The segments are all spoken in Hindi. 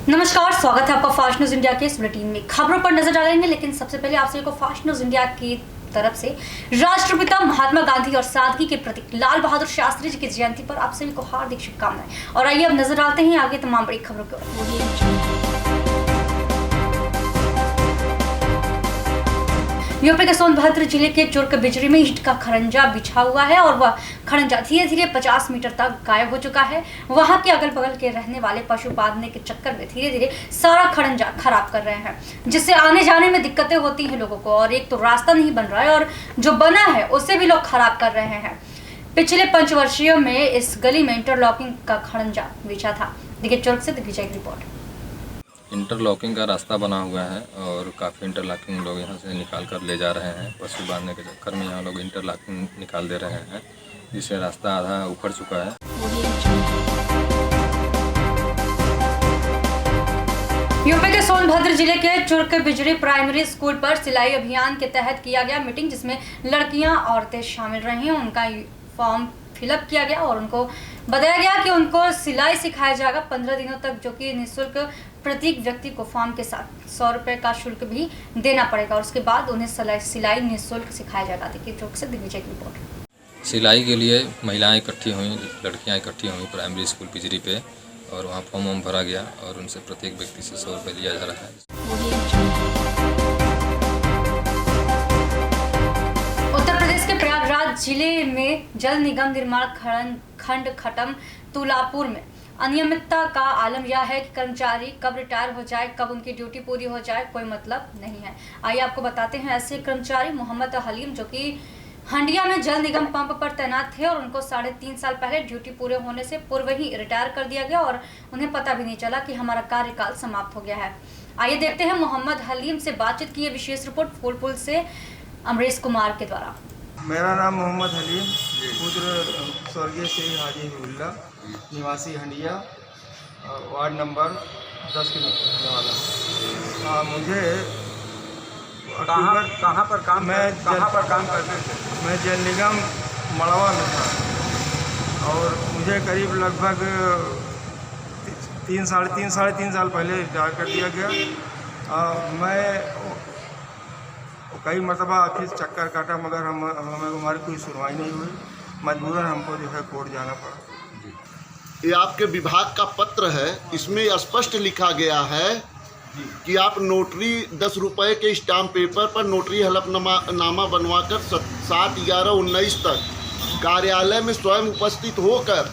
नमस्कार, स्वागत है आपका फास्ट न्यूज इंडिया के इस बुलेटिन में। खबरों पर नजर डालेंगे, लेकिन सबसे पहले आप सभी को फास्ट न्यूज इंडिया की तरफ से राष्ट्रपिता महात्मा गांधी और सादगी के प्रतीक लाल बहादुर शास्त्री जी की जयंती पर आप सभी को हार्दिक शुभकामनाएं। और आइए अब नजर डालते हैं आगे तमाम बड़ी खबरों की ओर। यूपी के सोनभद्र जिले के चुर्क बिजरी में ईंट का खड़ंजा बिछा हुआ है और वह खड़ंजा धीरे धीरे 50 मीटर तक गायब हो चुका है। वहां के अगल बगल के रहने वाले पशु पालने के चक्कर में धीरे धीरे सारा खड़ंजा खराब कर रहे हैं, जिससे आने जाने में दिक्कतें होती हैं लोगों को। और एक तो रास्ता नहीं बन रहा है और जो बना है उसे भी लोग खराब कर रहे हैं। पिछले 5 वर्षों में इस गली में इंटरलॉकिंग का खड़ंजा बिछा था। देखिए चुर्क से दिग्विजय की रिपोर्ट। इंटरलॉकिंग का रास्ता बना हुआ है और काफ़ी इंटरलॉकिंग लोग यहाँ से निकाल कर ले जा रहे हैं। पशु बांधने के चक्कर में यहाँ लोग इंटरलॉकिंग निकाल दे रहे हैं, जिससे रास्ता आधा उखड़ चुका है। यूपी के सोनभद्र जिले के चुर्क बिजरी प्राइमरी स्कूल पर सिलाई अभियान के तहत किया गया मीटिंग, जिसमें लड़कियां औरतें शामिल रही। उनका फॉर्म फिलअप किया गया और उनको बताया गया कि उनको सिलाई सिखाया जाएगा 15 दिनों तक, जो कि निःशुल्क प्रत्येक व्यक्ति को फॉर्म के साथ 100 रुपये का शुल्क भी देना पड़ेगा और उसके बाद उन्हें सिलाई निःशुल्क सिखाया जाएगा। देखिए चौक से दिग्विजय की रिपोर्ट। सिलाई के लिए महिलाएं इकट्ठी हुई, लड़कियां इकट्ठी हुई प्राइमरी स्कूल बिजरी पे, और वहाँ फॉर्म भरा गया और उनसे प्रत्येक व्यक्ति से 100 रुपये लिया जा रहा है। उत्तर प्रदेश के प्रयागराज जिले में जल निगम निर्माण खंड खटम तुलापुर में अनियमितता का आलम यह है कि कर्मचारी कब रिटायर हो जाए, कब उनकी ड्यूटी पूरी हो जाए, कोई मतलब नहीं है। आइए आपको बताते हैं ऐसे कर्मचारी मोहम्मद हलीम, जो कि हंडिया में जल निगम पंप पर तैनात थे और उनको 3.5 साल पहले ड्यूटी पूरे होने से पूर्व ही रिटायर कर दिया गया और उन्हें पता भी नहीं चला कि हमारा कार्यकाल समाप्त हो गया है। आइए देखते हैं मोहम्मद हलीम से बातचीत की ये विशेष रिपोर्ट फूलपुर से अमरीश कुमार के द्वारा। मेरा नाम मोहम्मद हलीम, पुत्र स्वर्गीय श्री हाजी हिबुल्ला, निवासी हंडिया, वार्ड नंबर 10 के रहने वाला। मुझे कहाँ पर काम करते थे? मैं जल निगम मड़वा में था और मुझे करीब लगभग 3 साढ़े तीन साल पहले रिटायर कर दिया गया। मैं कई मरतबा ऑफिस चक्कर काटा, मगर हमारी कोई सुनवाई नहीं हुई। मजबूरन हमको जो है कोर्ट जाना पड़ा। ये आपके विभाग का पत्र है, इसमें स्पष्ट लिखा गया है कि आप नोटरी 10 रुपये के स्टाम्प पेपर पर नोटरी हलफनामा बनवाकर 7/11/19 तक कार्यालय में स्वयं उपस्थित होकर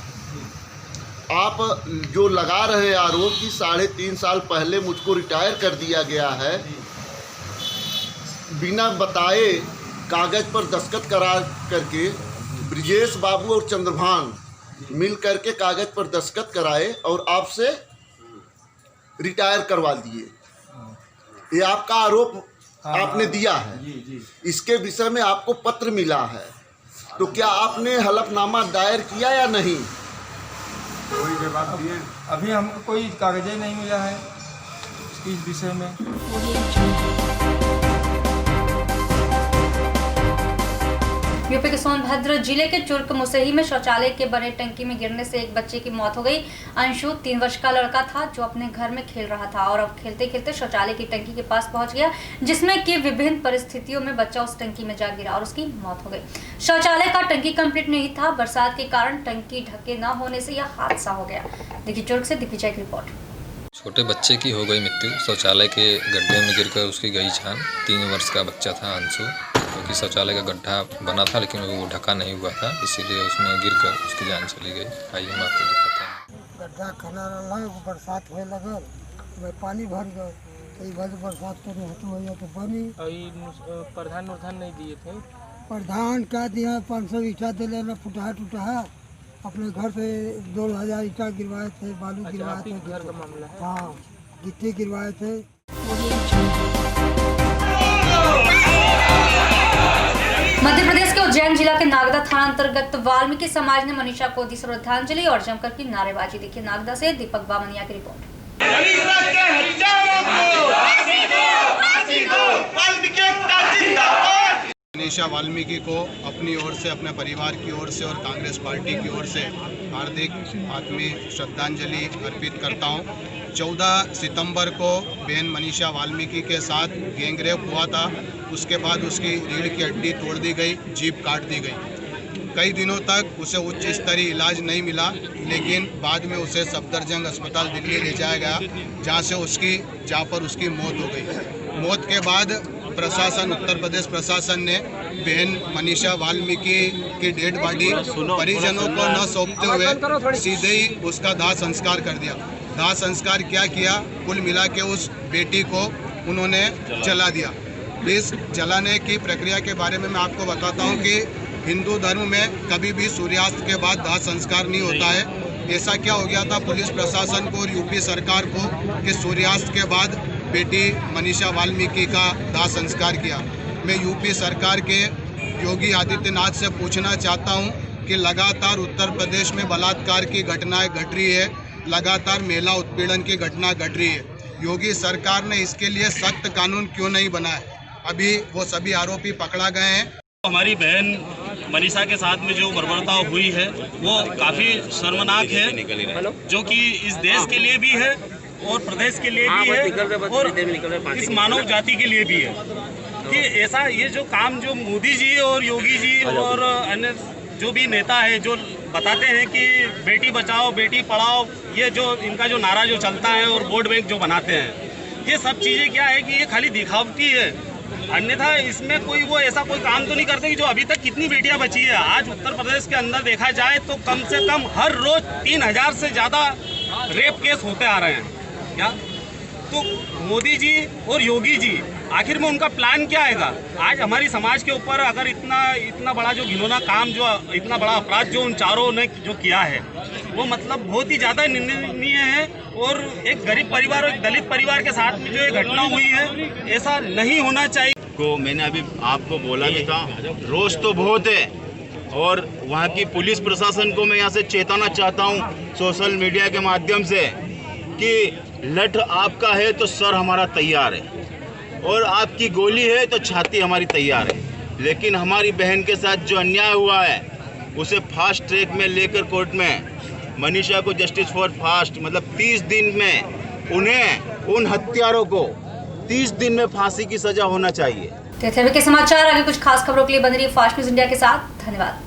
आप जो लगा रहे आरोप कि 3.5 साल पहले मुझको रिटायर कर दिया गया है, बिना बताए कागज़ पर दस्तखत करा करके ब्रिजेश बाबू और चंद्रभान मिल करके कागज़ पर दस्तखत कराए और आपसे रिटायर करवा दिए। ये आपका आरोप आपने दिया है। इसके विषय में आपको पत्र मिला है, तो क्या आपने हलफनामा दायर किया या नहीं? कोई जवाब दिए अभी हमको कोई कागज नहीं मिला है इस विषय में। यूपी के सोनभद्र जिले के चुर्क मुसही में शौचालय के बने टंकी में गिरने से एक बच्चे की मौत हो गई। अंशु 3 वर्ष का लड़का था जो अपने घर में खेल रहा था और अब खेलते खेलते शौचालय की टंकी के पास पहुंच गया, जिसमें कि विभिन्न परिस्थितियों में बच्चा उस टंकी में जा गिरा और उसकी मौत हो गई। शौचालय का टंकी कंप्लीट नहीं था, बरसात के कारण टंकी ढके न होने से यह हादसा हो गया। देखिए चुर्क से दिग्विजय की रिपोर्ट। छोटे बच्चे की हो गई मृत्यु, शौचालय के गड्ढे में गिरकर उसकी गई जान। 3 वर्ष का बच्चा था अंशु, क्योंकि शौचालय का गड्ढा बना था लेकिन वो ढका नहीं हुआ था, इसीलिए उसमें गिरकर उसकी जान चली गई। आइए हम आपको दिखाते हैं। गड्ढा खना रहा, बरसात होने लगल, पानी भर गए, कई बार बरसात तो नहीं तो बनी। प्रधान नहीं दिए थे? प्रधान क्या दिया, 500 ईटा दे लेना, फुटहा टूटा अपने घर से 2000 ईटा गिरवाए थे, बालू गिरवाए थे। घर का मामला है? हाँ, गिट्टी गिरवाए थे। मध्य प्रदेश के उज्जैन जिला के नागदा थाना अंतर्गत वाल्मीकि समाज ने मनीषा को दी श्रद्धांजलि और जमकर की नारेबाजी। देखिए नागदा से दीपक बामनिया की रिपोर्ट। मनीषा वाल्मीकि को अपनी ओर से, अपने परिवार की ओर से और कांग्रेस पार्टी की ओर से हार्दिक आत्मीय श्रद्धांजलि अर्पित करता हूं। 14 सितंबर को बहन मनीषा वाल्मीकि के साथ गैंगरेप हुआ था। उसके बाद उसकी रीढ़ की हड्डी तोड़ दी गई, जीभ काट दी गई। कई दिनों तक उसे उच्च स्तरीय इलाज नहीं मिला, लेकिन बाद में उसे सफदरजंग अस्पताल दिल्ली ले जाया गया, जहाँ पर उसकी मौत हो गई। मौत के बाद प्रशासन, उत्तर प्रदेश प्रशासन ने बहन मनीषा वाल्मीकि की डेड बॉडी परिजनों को न सौंपते हुए सीधे ही उसका दाह संस्कार कर दिया। दाह संस्कार क्या किया, कुल मिला के उस बेटी को उन्होंने जला दिया। इस जलाने की प्रक्रिया के बारे में मैं आपको बताता हूं कि हिंदू धर्म में कभी भी सूर्यास्त के बाद दाह संस्कार नहीं होता है। ऐसा क्या हो गया था पुलिस प्रशासन को और यूपी सरकार को कि सूर्यास्त के बाद बेटी मनीषा वाल्मीकि का दाह संस्कार किया। मैं यूपी सरकार के योगी आदित्यनाथ से पूछना चाहता हूं कि लगातार उत्तर प्रदेश में बलात्कार की घटनाएं घट रही है, लगातार महिला उत्पीड़न की घटना घट रही है। योगी सरकार ने इसके लिए सख्त कानून क्यों नहीं बनाया? अभी वो सभी आरोपी पकड़ा गए हैं। हमारी बहन मनीषा के साथ में जो बर्बरता हुई है वो काफ़ी शर्मनाक है, जो कि इस देश के लिए भी है और प्रदेश के लिए भी है और इस मानव जाति के लिए भी है कि ऐसा ये जो काम जो मोदी जी और योगी जी और अन्य जो भी नेता है जो बताते हैं कि बेटी बचाओ बेटी पढ़ाओ, ये जो इनका जो नारा जो चलता है और वोट बैंक जो बनाते हैं, ये सब चीज़ें क्या है कि ये खाली दिखावटी है। अन्यथा इसमें कोई वो ऐसा कोई काम तो नहीं करते कि जो अभी तक कितनी बेटियां बची है। आज उत्तर प्रदेश के अंदर देखा जाए तो कम से कम हर रोज 3000 से ज़्यादा रेप केस होते आ रहे हैं। क्या तो मोदी जी और योगी जी आखिर में उनका प्लान क्या आएगा? आज हमारी समाज के ऊपर अगर इतना बड़ा जो घिनौना काम, जो इतना बड़ा अपराध जो उन चारों ने जो किया है, वो मतलब बहुत ही ज़्यादा निंदनीय है। और एक गरीब परिवार और एक दलित परिवार के साथ में जो ये घटना हुई है, ऐसा नहीं होना चाहिए। को मैंने अभी आपको बोला भी था, रोष तो बहुत है और वहाँ की पुलिस प्रशासन को मैं यहाँ से चेताना चाहता हूँ सोशल मीडिया के माध्यम से कि लठ आपका है तो सर हमारा तैयार है और आपकी गोली है तो छाती हमारी तैयार है। लेकिन हमारी बहन के साथ जो अन्याय हुआ है उसे फास्ट ट्रैक में लेकर कोर्ट में मनीषा को जस्टिस फॉर फास्ट मतलब 30 दिन में उन हत्यारों को 30 दिन में फांसी की सजा होना चाहिए। तो के समाचार आगे कुछ खास खबरों के लिए बने रहिए फास्ट न्यूज इंडिया के साथ। धन्यवाद।